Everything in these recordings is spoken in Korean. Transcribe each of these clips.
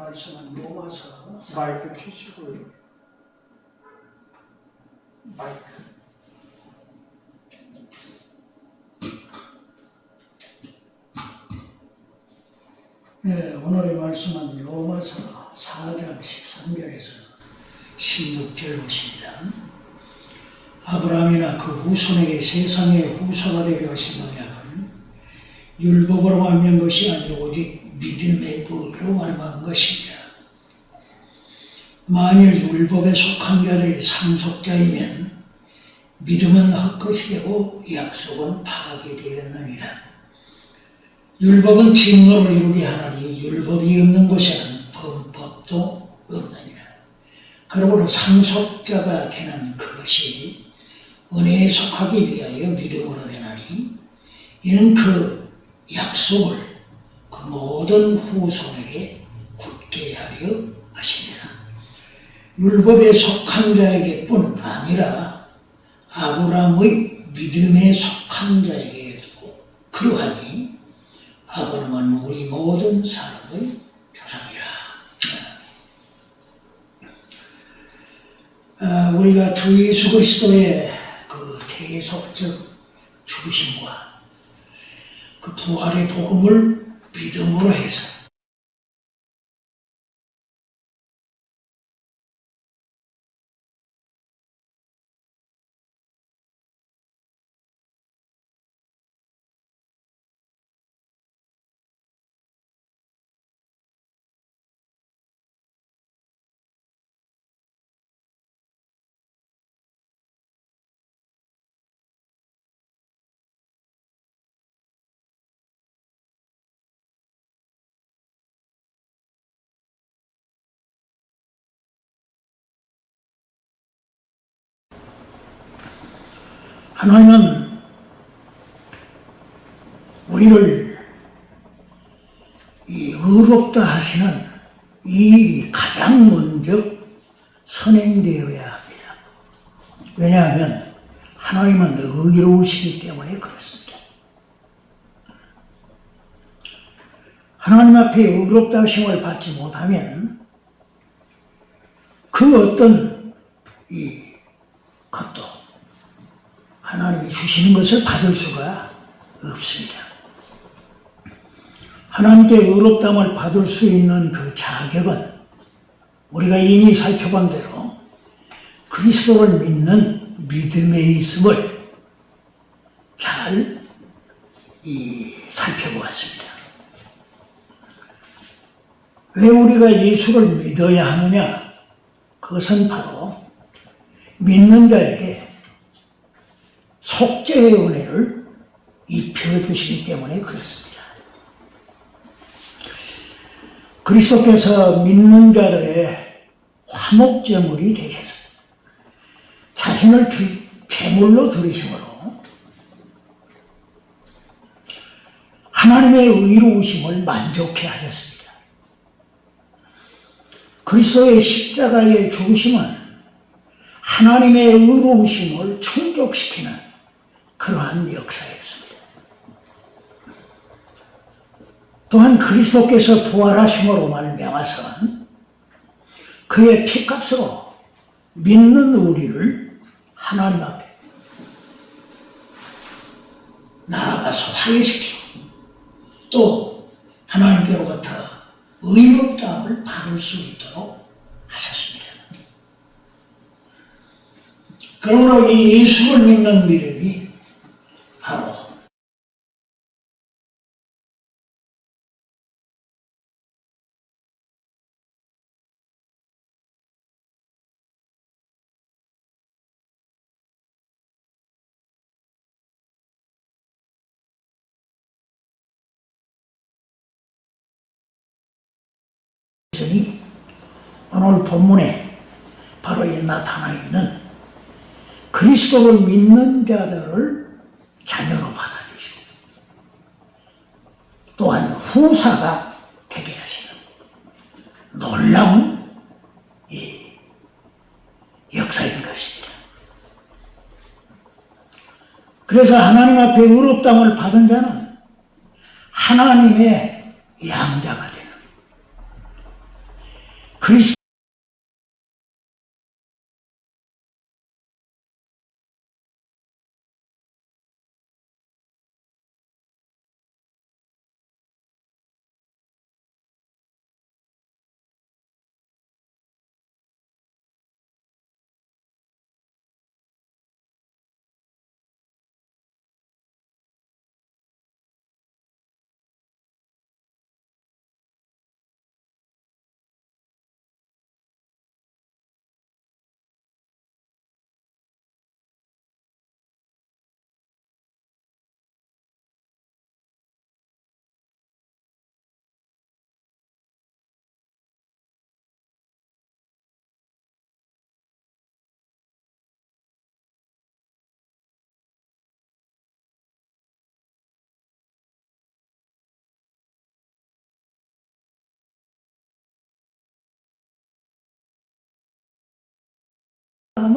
말씀은 로마서 마이크 켜시고요. 마이크. 네, 오늘의 말씀은 로마서 4장 13절에서 16절 보십니다. 아브라함이나 그 후손에게 세상의 후사가 되게 하신 언약은 율법으로 말미암은 것이 아니라 오직 믿음의 의로 말미암은 것입니다. 만일 율법에 속한 자들이 상속자이면 믿음은 헛것이 되고 약속은 파괴되었느니라. 율법은 진노를 이루게 하나니 율법이 없는 곳에는 범법도 없느니라. 그러므로 상속자가 되는 그것이 은혜에 속하기 위하여 믿음으로 되나니 이는 그 약속을 그 모든 후손에게 굳게 하려 하시니라. 율법에 속한 자에게뿐 아니라 아브라함의 믿음에 속한 자에게도 그러하니 아브라함은 우리 모든 사람의 조상이라. 우리가 주 예수 그리스도의 그 대속적 죽으심과 그 부활의 복음을 믿음으로 해서 하나님은 우리를 이 의롭다 하시는 이 일이 가장 먼저 선행되어야 합니다. 왜냐하면 하나님은 의로우시기 때문에 그렇습니다. 하나님 앞에 의롭다 하심을 받지 못하면 그 어떤 이 것도 하나님이 주시는 것을 받을 수가 없습니다. 하나님께 의롭다함을 받을 수 있는 그 자격은 우리가 이미 살펴본 대로 그리스도를 믿는 믿음에 있음을 잘 살펴보았습니다. 왜 우리가 예수를 믿어야 하느냐? 그것은 바로 믿는 자에게 속죄의 은혜를 입혀주시기 때문에 그렇습니다. 그리스도께서 믿는 자들의 화목제물이 되셔서 자신을 제물로 드리심으로 하나님의 의로우심을 만족해 하셨습니다. 그리스도의 십자가의 죽으심은 하나님의 의로우심을 충족시키는 그러한 역사였습니다. 또한 그리스도께서 부활하심으로 말미암아서 그의 피값으로 믿는 우리를 하나님 앞에 나아가서 화해시키고 또 하나님께로부터 의롭다함을 받을 수 있도록 하셨습니다. 그러므로 이 예수를 믿는 믿음이 바로 오늘 본문에 바로 이 나타나 있는 그리스도를 믿는 자들을 자녀로 받아주시고 또한 후사가 되게 하시는 놀라운 이 역사인 것입니다. 그래서 하나님 앞에 의롭다함을 받은 자는 하나님의 양자가 되는 그리스도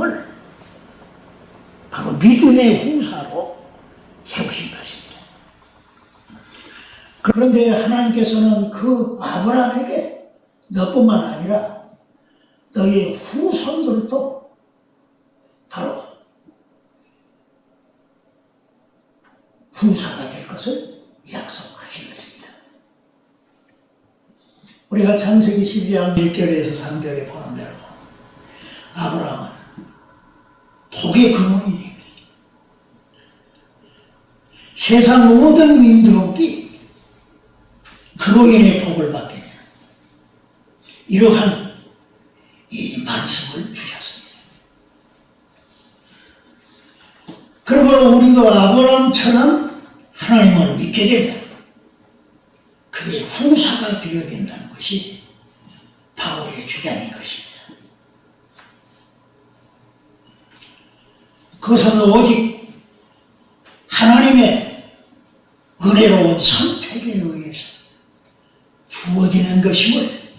을 바로 믿음의 후사로 세우신 것입니다. 그런데 하나님께서는 그 아브라함에게 너뿐만 아니라 너의 후손들도 바로 후사가 될 것을 약속하신 것입니다. 우리가 창세기 12장 1절에서 3절에 보는 대로 아브라함은 복의 근원이 됩니다. 세상 모든 민족이 그로 인해 복을 받게 되는 이러한 이 말씀을 주셨습니다. 그러므로 우리도 아브라함처럼 하나님을 믿게 되면 그의 후사가 되어야 된다는 것이 바울의 주장인 것입니다. 그것은 오직 하나님의 은혜로운 선택에 의해서 주어지는 것임을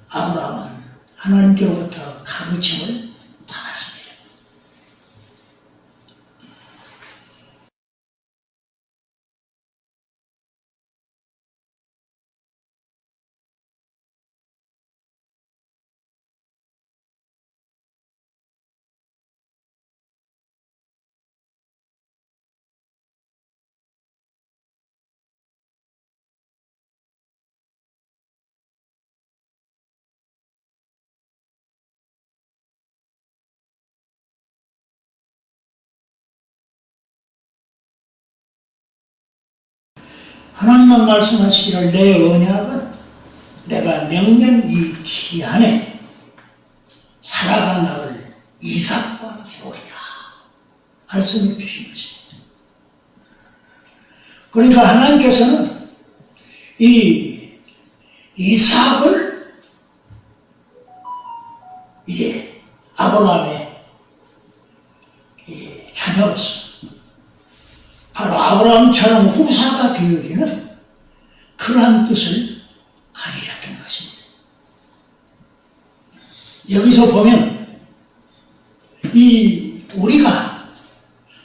아브라함은 하나님께로부터 가르침을 받았습니다. 하나님은 말씀하시기를 내 언약은 내가 명년 이 기 안에 살아가 나을 이삭과 세우리라 말씀해 주신 것입니다. 그러니까 하나님께서는 이 이삭을 이제 아브라함의 이 자녀로서 바로 아브라함처럼 후사가 되어지는 그러한 뜻을 가지셨던 것입니다. 여기서 보면 우리가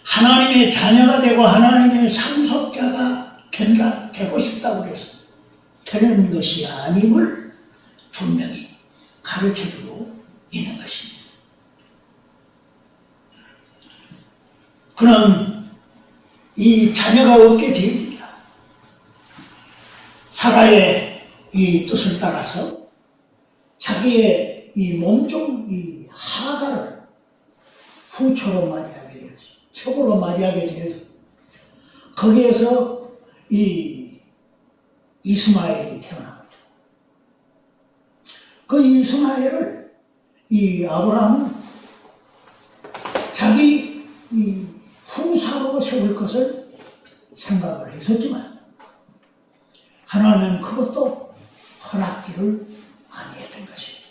하나님의 자녀가 되고 하나님의 상속자가 되고 싶다고 해서 되는 것이 아님을 분명히 가르쳐주고 있는 것입니다. 그럼 이 자녀가 없게 되어지자 사라의 이 뜻을 따라서 자기의 이 몸종 이 하가를 후처로 맞이하게 되었어. 척으로 맞이하게 되어서 거기에서 이 이스마엘이 태어납니다. 그 이스마엘을 이 아브라함은 자기 이 후사로 세울 것을 생각을 했었지만 하나님은 그것도 허락지를 아니했던 것입니다.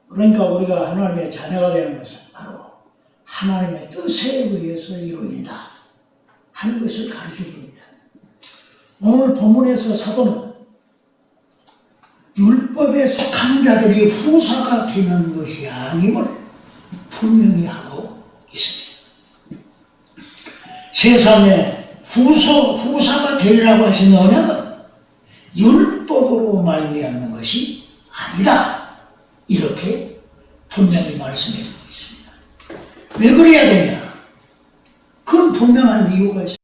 그러니까 우리가 하나님의 자녀가 되는 것은 바로 하나님의 뜻에 의해서 이루어진다 하는 것을 가르쳐줍니다. 오늘 본문에서 사도는 율법에 속한 자들이 후사가 되는 것이 아님을 분명히 하고 있습니다. 세상에 후사가 되리라고 하신 언약은 율법으로 말미암는 것이 아니다. 이렇게 분명히 말씀해 주고 있습니다. 왜 그래야 되냐? 그건 분명한 이유가 있습니다.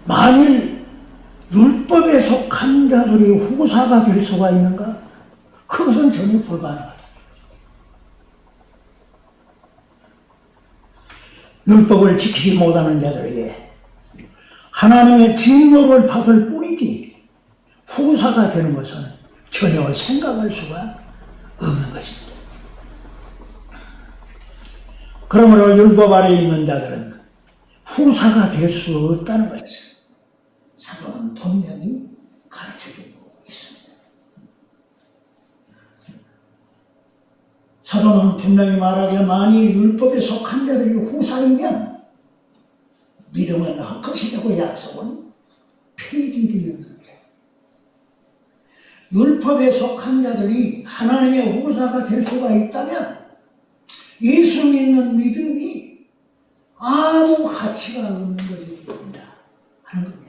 만일 율법에 속한 자들이 후사가 될 수가 있는가? 그것은 전혀 불가능하다. 율법을 지키지 못하는 자들에게 하나님의 진노를 받을 뿐이지 후사가 되는 것은 전혀 생각할 수가 없는 것입니다. 그러므로 율법 아래에 있는 자들은 후사가 될 수 없다는 것을 사도는 분명히 가르쳐주고 있습니다. 사도는 분명히 말하기를 만일 율법에 속한 자들이 후사이면 믿음은 헛것이 되고 약속은 폐지되었느니라. 율법에 속한 자들이 하나님의 후사가 될 수가 있다면 예수 믿는 믿음이 아무 가치가 없는 것이 되어진다 하는 겁니다.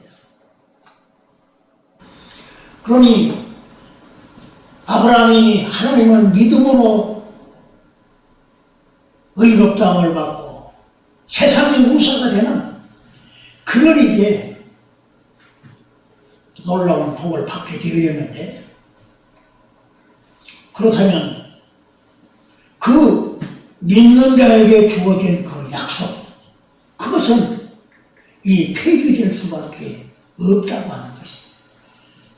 그러니 아브라함이 하나님을 믿음으로 의롭다함을 받고 세상의 후사가 되는 그런 이제 놀라운 복을 받게 되었는데, 그렇다면 그 믿는 자에게 주어진 그 약속, 그것은 이 폐지될 수밖에 없다고 하는 것이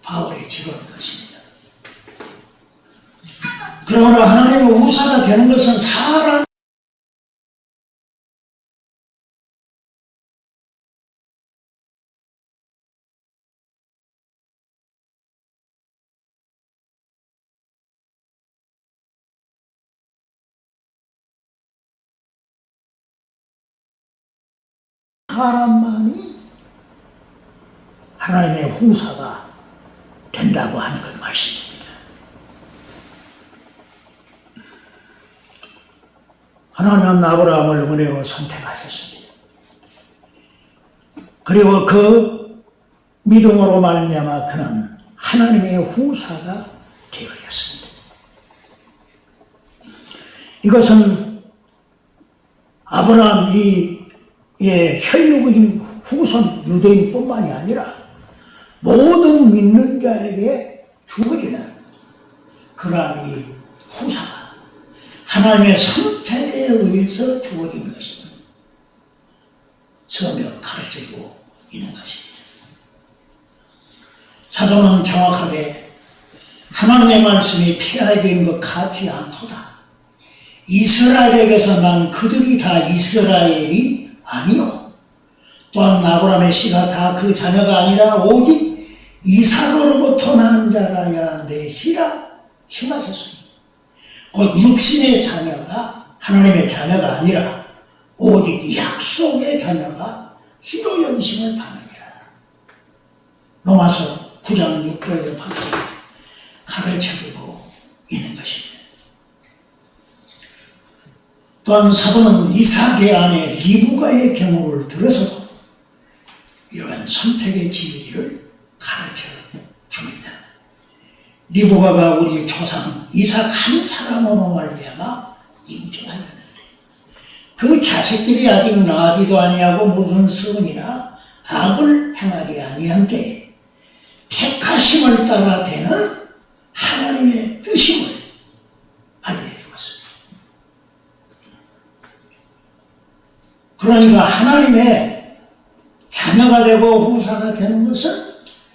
바울의 지론인 것입니다. 그러므로 하나님의 후사가 되는 것은 사람만이 하나님의 후사가 된다고 하는 것 말씀입니다. 하나님은 아브라함을 은혜로 선택하셨습니다. 그리고 그 믿음으로 말미암아 그는 하나님의 후사가 되었습니다. 이것은 아브라함이 혈육인 후손 유대인뿐만이 아니라 모든 믿는 자에게 주어지는 그러한 이 후사가 하나님의 선택에 의해서 주어진 것입니다. 성경을 가르쳐주고 있는 것입니다. 사도는 정확하게 하나님의 말씀이 폐하된 것 같지 않도다. 이스라엘에게서 난 그들이 다 이스라엘이 아니요, 또한 아브라함의 씨가 다 그 자녀가 아니라 오직 이삭으로부터 난 자라야 내 씨라 칭하셨습니다. 곧 육신의 자녀가 하나님의 자녀가 아니라 오직 약속의 자녀가 씨로 영심을 받느니라. 로마서 9장 6절에서 8절에 가르쳐주고 있는 것입니다. 또한 사도는 이삭의 아내 리브가의 경우를 들어서도 이러한 선택의 진리를 가르쳐 줍니다. 리브가가 우리 조상 이삭 한 사람으로 말미암아 잉태하였는데 그 자식들이 아직 나기도 아니하고 무슨 선이나 악을 행하지 아니한데 택하심을 따라 되는 하나님의 뜻임을 알려주었습니다. 그러니까 하나님의 자녀가 되고 후사가 되는 것은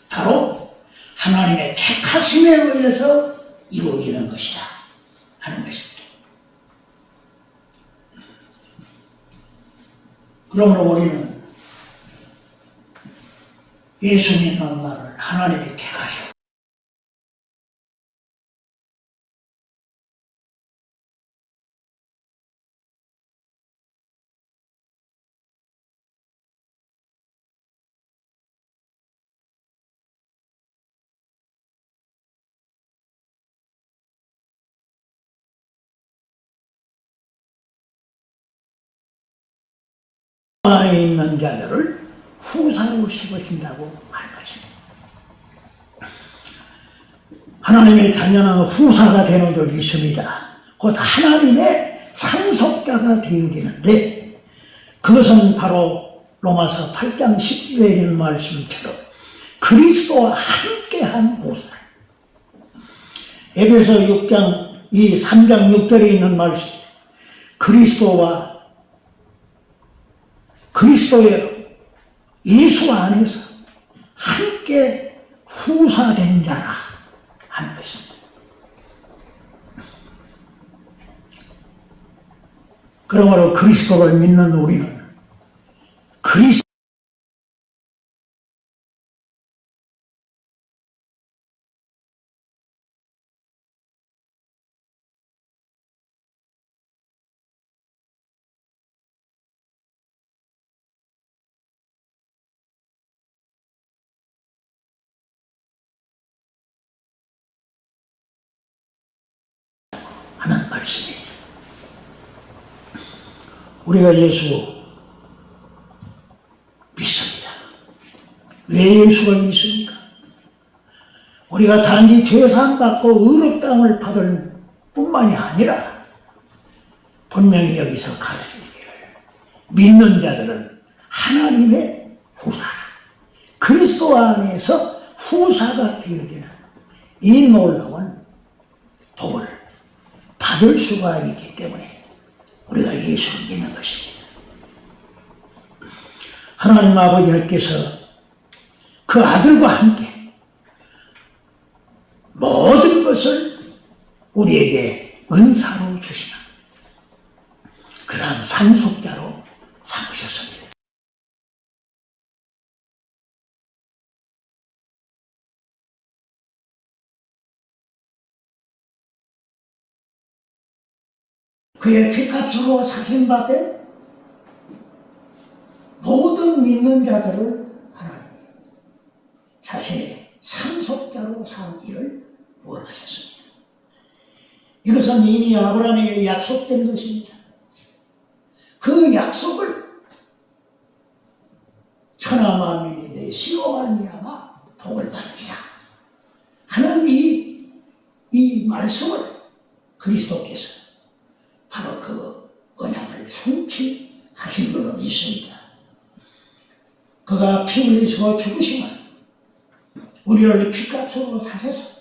바로 하나님의 택하심에 의해서 이루어지는 것이다 하는 것입니다. 그러므로 우리는 예수 믿는 나를 하나님이 택하셨고 안에 있는 자들을 후사로 세우신다고 하는 것입니다. 하나님의 자녀는 후사가 되는 줄 믿습니다. 곧 하나님의 상속자가 되어지는데, 그것은 바로 로마서 8장 10절에 있는 말씀처럼 그리스도와 함께한 후사. 에베소 6장 3장 6절에 있는 말씀, 그리스도의 예수 안에서 함께 후사된 자라 하는 것입니다. 그러므로 그리스도를 믿는 우리는 그리스도 하는 말씀입니다. 우리가 예수 믿습니다. 왜 예수를 믿습니까? 우리가 단지 죄사함 받고 의롭다함을 받을 뿐만이 아니라 분명히 여기서 가르치기를 믿는 자들은 하나님의 후사라, 그리스도 안에서 후사가 되어지는 이 놀라운 복을 받을 수가 있기 때문에 우리가 예수를 믿는 것입니다. 하나님 아버지께서 그 아들과 함께 모든 것을 우리에게 은사로 주시는 그러한 상속자로 삼으셨습니다. 그의 피값으로 사신받은 모든 믿는 자들을 하나님이 자신의 상속자로 삼기를 원하셨습니다. 이것은 이미 아브라함에게 약속된 것입니다. 그 약속을 천하 만민이 내 씨로 말미암아 복을 받으리라 하는 이 말씀을 그리스도께서 바로 그 언약을 성취하신 걸로 믿습니다. 그가 피 흘리시고 죽으심은 우리를 피값으로 사셔서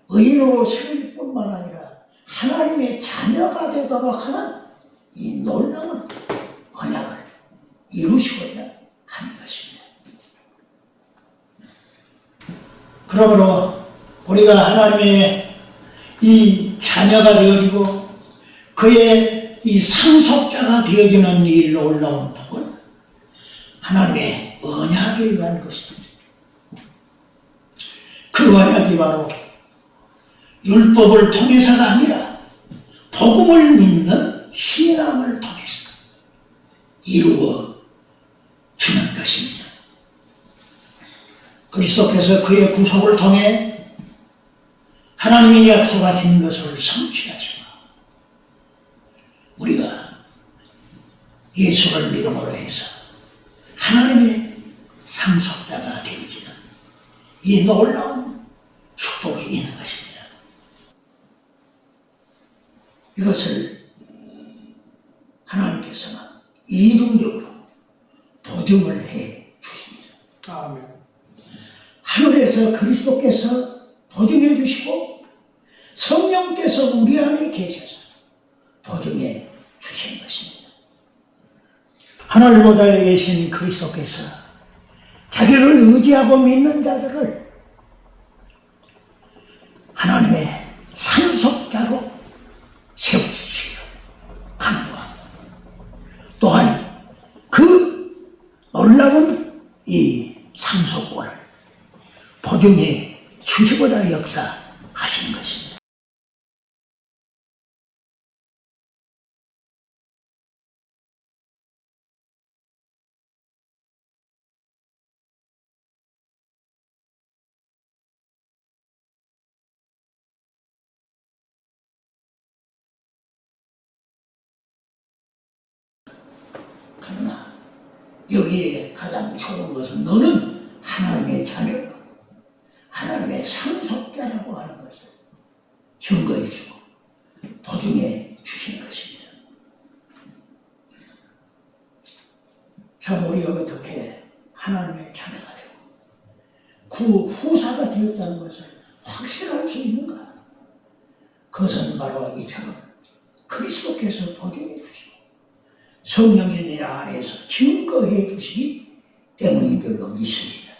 의인으로 살릴 뿐만 아니라 하나님의 자녀가 되도록 하는 이 놀라운 언약을 이루시고자 하는 것입니다. 그러므로 우리가 하나님의 이 자녀가 되어지고 그의 이 상속자가 되어지는 이 놀라운 복은 하나님의 언약에 의한 것입니다. 그 언약이 바로 율법을 통해서가 아니라 복음을 믿는 신앙을 통해서 이루어 주는 것입니다. 그리스도께서 그의 구속을 통해 하나님이 약속하신 것을 성취하시고 우리가 예수를 믿음으로 해서 하나님의 상속자가 되어지는 이 놀라운 축복이 있는 것입니다. 이것을 하나님께서는 이중적으로 보증을 해 주십니다. 아멘. 하늘에서 그리스도께서 보증해 주시고 성령께서 우리 안에 계셔서 보증해 주신 것입니다. 하늘보다에 계신 그리스도께서 자기를 의지하고 믿는 자들을 하나님의 상속자로 세우시기를 간구하고 또한 그 놀라운 이 상속권을 보증해 주시고자 역사하신 것입니다. 그러나 여기에 가장 좋은 것은 너는 하나님의 자녀, 하나님의 상속자라고 하는 것을 증거해 주고 보증해 주시는 것입니다. 참 우리가 어떻게 하나님의 자녀가 되고 그 후사가 되었다는 것을 확신할 수 있는가? 그것은 바로 이처럼 그리스도께서 보증해 주시고 성령이 내 안에서 증거해 주시기 때문인 줄로 믿습니다.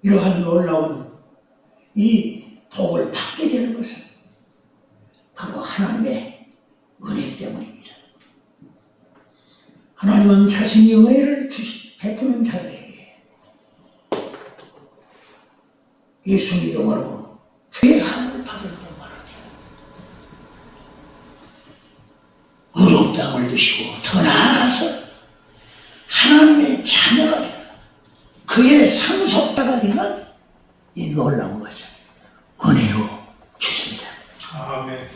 이러한 놀라운 이 복을 받게 되는 것은 바로 하나님의 은혜 때문입니다. 하나님은 자신이 은혜를 베푸는 자들에게 예수 믿음으로 죄사함을 받을 뿐만 아니라 의로운 땅을 주시고 더 나아가서 하나님의 자녀가 되는 그의 상속자가 되는 이 놀라운 것을 은혜로 주십니다. 아멘.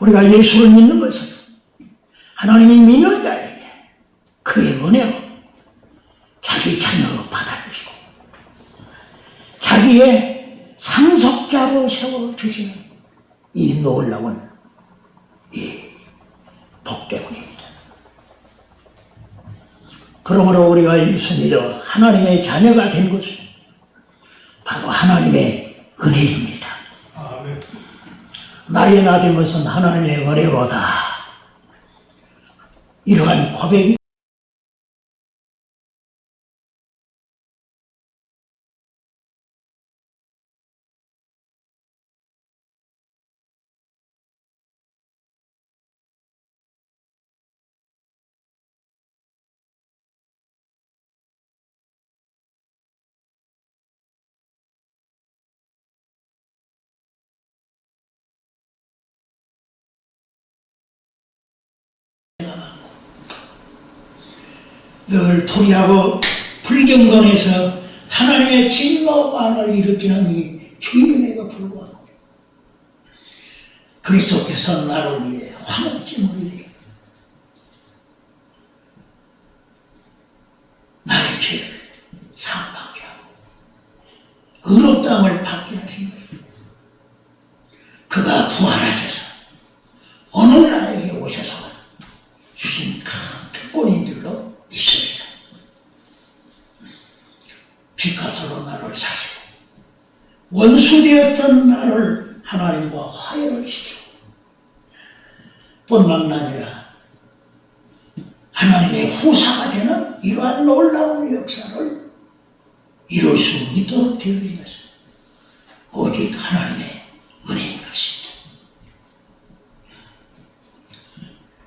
우리가 예수를 믿는 것은 하나님이 믿는 자에게 그의 은혜로 자기 자녀로 받아주시고 자기의 상속자로 세워주시는 이 놀라운 이 복 때문입니다. 그러므로 우리가 예수 믿어 하나님의 자녀가 된 것은 바로 하나님의 은혜입니다. 아멘. 나의 나된 것은 하나님의 은혜로다. 이러한 고백이 늘 토리하고 불경건에서 하나님의 진노만을 일으키는 이 주인임에도 불구하고 그리스도께서 나를 위해 화목제물이 되고 나의 죄를 사함받게 하고 의롭다함을 받게 하신 것입니다. 그가 부활하셔서 오늘 나에게 오셔서 주신 큰 특권인 줄로 믿습니다. 빚값으로 나를 사시고 원수되었던 나를 하나님과 화해를 시키고 뿐만 아니라 하나님의 후사가 되는 이러한 놀라운 역사를 이룰 수 있도록 되어진 것은 오직 하나님의 은혜인 것입니다.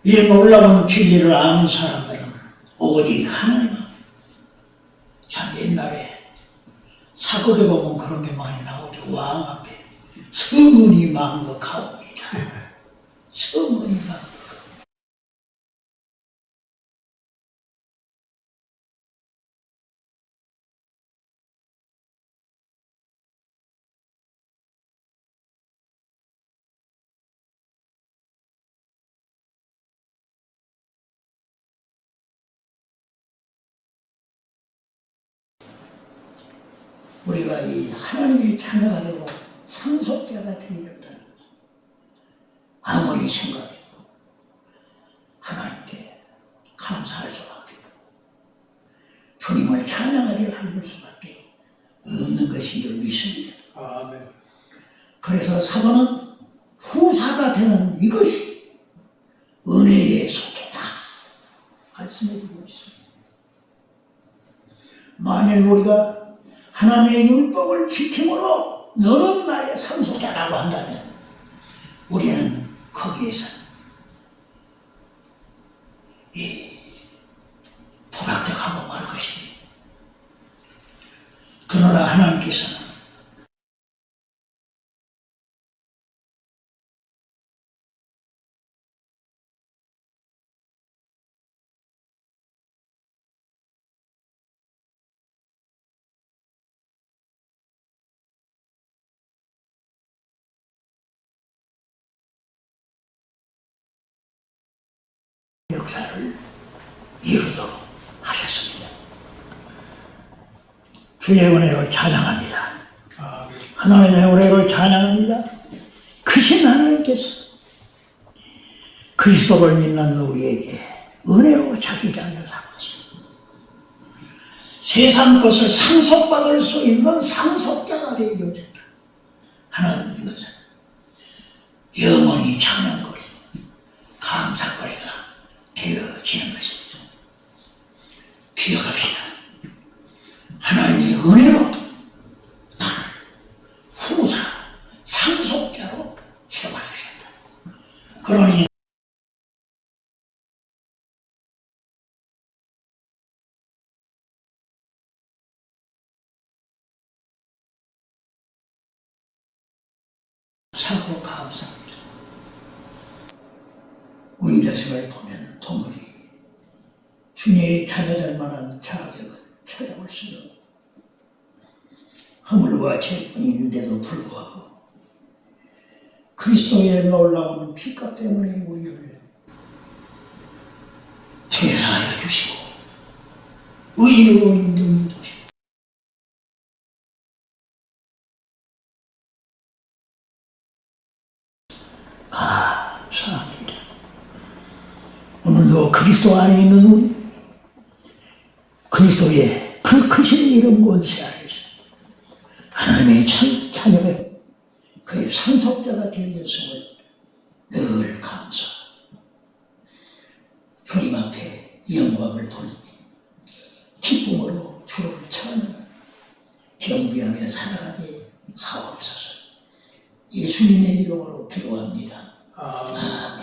이 놀라운 진리를 아는 사람들은 오직 하나님 앞에 참 옛날에 사극에 보면 그런 게 많이 나오죠. 왕 앞에 성은이 망극하옵니다. 성은이 망극. 우리가 이 하나님의 자녀가 되고 상속자가 되었다는 것 아무리 생각해도 하나님께 감사할 수밖에 주님을 찬양하게 할 수밖에 없는 것인 줄 믿습니다. 아멘. 그래서 사도는 후사가 되는 이것이 은혜의 속에다 말씀해주고 있습니다. 만일 우리가 하나님의 율법을 지킴으로 너는 나의 상속자라고 한다면 우리는 거기에서 불합격하고 말 것입니다. 그러나 하나님께서는 역사를 이루도록 하셨습니다. 주의 은혜를 찬양합니다. 하나님의 은혜를 찬양합니다. 크신 하나님께서 그리스도를 믿는 우리에게 은혜로 자기 자녀를 삼으시고 세상 것을 상속받을 수 있는 상속자가 되게 되었다. 하나님, 이것은 영원히 찬양거리, 감사거리가 되어지는 것입니다. 기억합시다. 하나님의 은혜로 나를 후사, 상속자로 세워주셨다. 그러니 사고 감사합니다. 우리 자신을 보면 도무지 주님의 자녀될 만한 자격은 찾아볼 수가 없고 허물과 죄뿐인데도 불구하고 그리스도의 놀라운 피값 때문에 우리를 제사하여 주시고 의인으로 인정해 주시고 감사합니다. 오늘도 그리스도 안에 있는 우리들이 그리스도의 그 크신 이름 권세 아래서 하나님의 자녀가 그의 상속자가 되었음을 늘 감사합니다. 주님 앞에 영광을 돌리며 기쁨으로 주를 찬양하며 경배하며 살아가게 하옵소서. 예수님의 이름으로 기도합니다. 아멘.